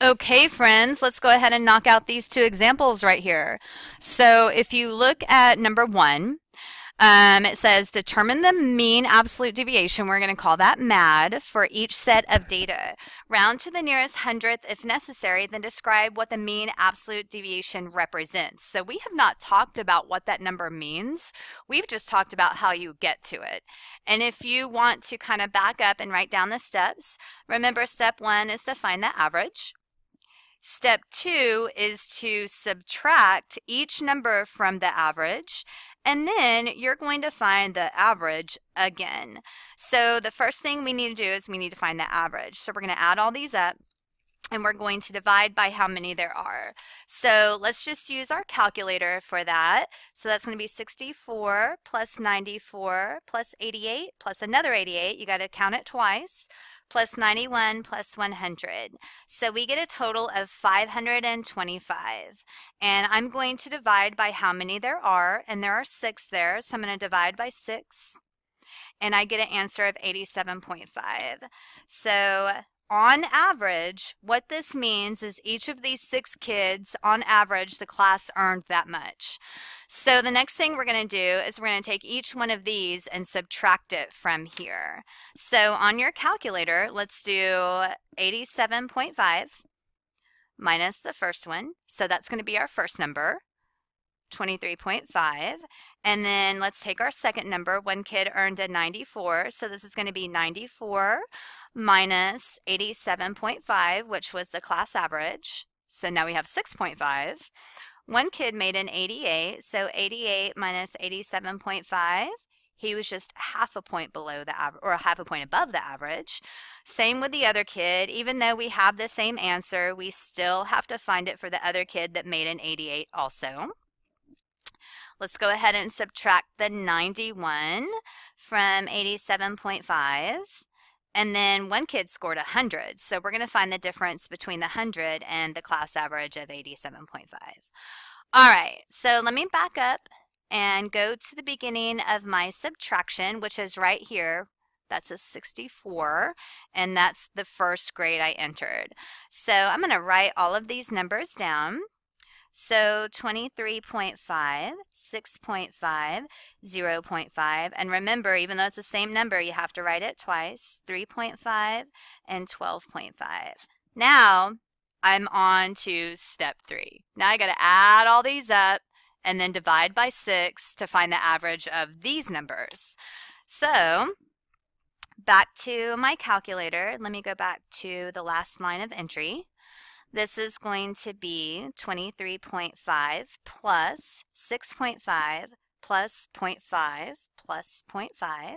Okay, friends, let's go ahead and knock out these two examples right here. So if you look at number one, it says determine the mean absolute deviation. We're going to call that MAD for each set of data. Round to the nearest hundredth if necessary, then describe what the mean absolute deviation represents. So we have not talked about what that number means. We've just talked about how you get to it. And if you want to kind of back up and write down the steps, remember step one is to find the average. Step two is to subtract each number from the average, and then you're going to find the average again. So the first thing we need to do is we need to find the average. So we're going to add all these up, and we're going to divide by how many there are. So let's just use our calculator for that. So that's going to be 64 plus 94 plus 88 plus another 88. You got to count it twice. Plus 91 plus 100. So we get a total of 525. And I'm going to divide by how many there are, and there are 6 there. So I'm going to divide by 6, and I get an answer of 87.5. So on average, what this means is each of these 6 kids, on average, the class earned that much. So the next thing we're going to do is we're going to take each one of these and subtract it from here. So on your calculator, let's do 87.5 minus the first one. So that's going to be our first number, 23.5. And then let's take our second number. One kid earned a 94, so this is going to be 94 minus 87.5, which was the class average. So now we have 6.5. One kid made an 88, so 88 minus 87.5. He was just half a point below the average, or half a point above the average. Same with the other kid. Even though we have the same answer, we still have to find it for the other kid that made an 88 also. Let's go ahead and subtract the 91 from 87.5. And then one kid scored 100. So we're going to find the difference between the 100 and the class average of 87.5. All right, so let me back up and go to the beginning of my subtraction, which is right here. That's a 64, and that's the first grade I entered. So I'm going to write all of these numbers down. So 23.5, 6.5, 0.5, and remember, even though it's the same number, you have to write it twice, 3.5 and 12.5. Now I'm on to step 3. Now I got to add all these up and then divide by 6 to find the average of these numbers. So back to my calculator. Let me go back to the last line of entry. This is going to be 23.5 plus 6.5 plus 0.5 plus 0.5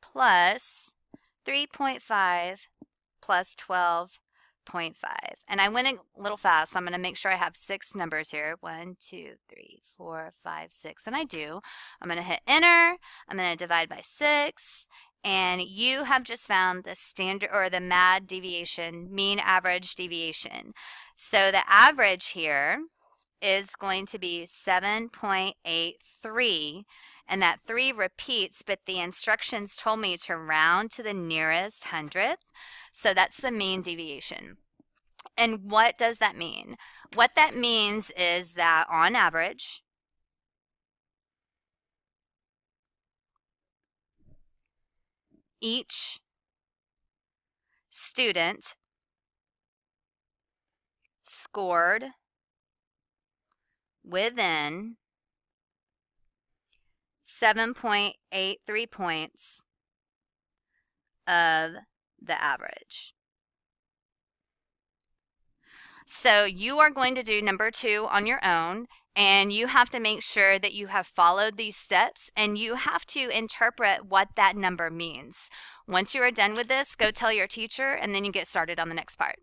plus 3.5 plus 12.5. And I went a little fast, so I'm going to make sure I have 6 numbers here. 1, 2, 3, 4, 5, 6. And I do. I'm going to hit enter. I'm going to divide by 6. And you have just found the standard, or the MAD deviation, mean average deviation. So the average here is going to be 7.83, and that 3 repeats, but the instructions told me to round to the nearest hundredth. So that's the mean deviation. And what does that mean? What that means is that on average, each student scored within 7.83 points of the average. So you are going to do number 2 on your own, and you have to make sure that you have followed these steps, and you have to interpret what that number means. Once you are done with this, go tell your teacher, and then you get started on the next part.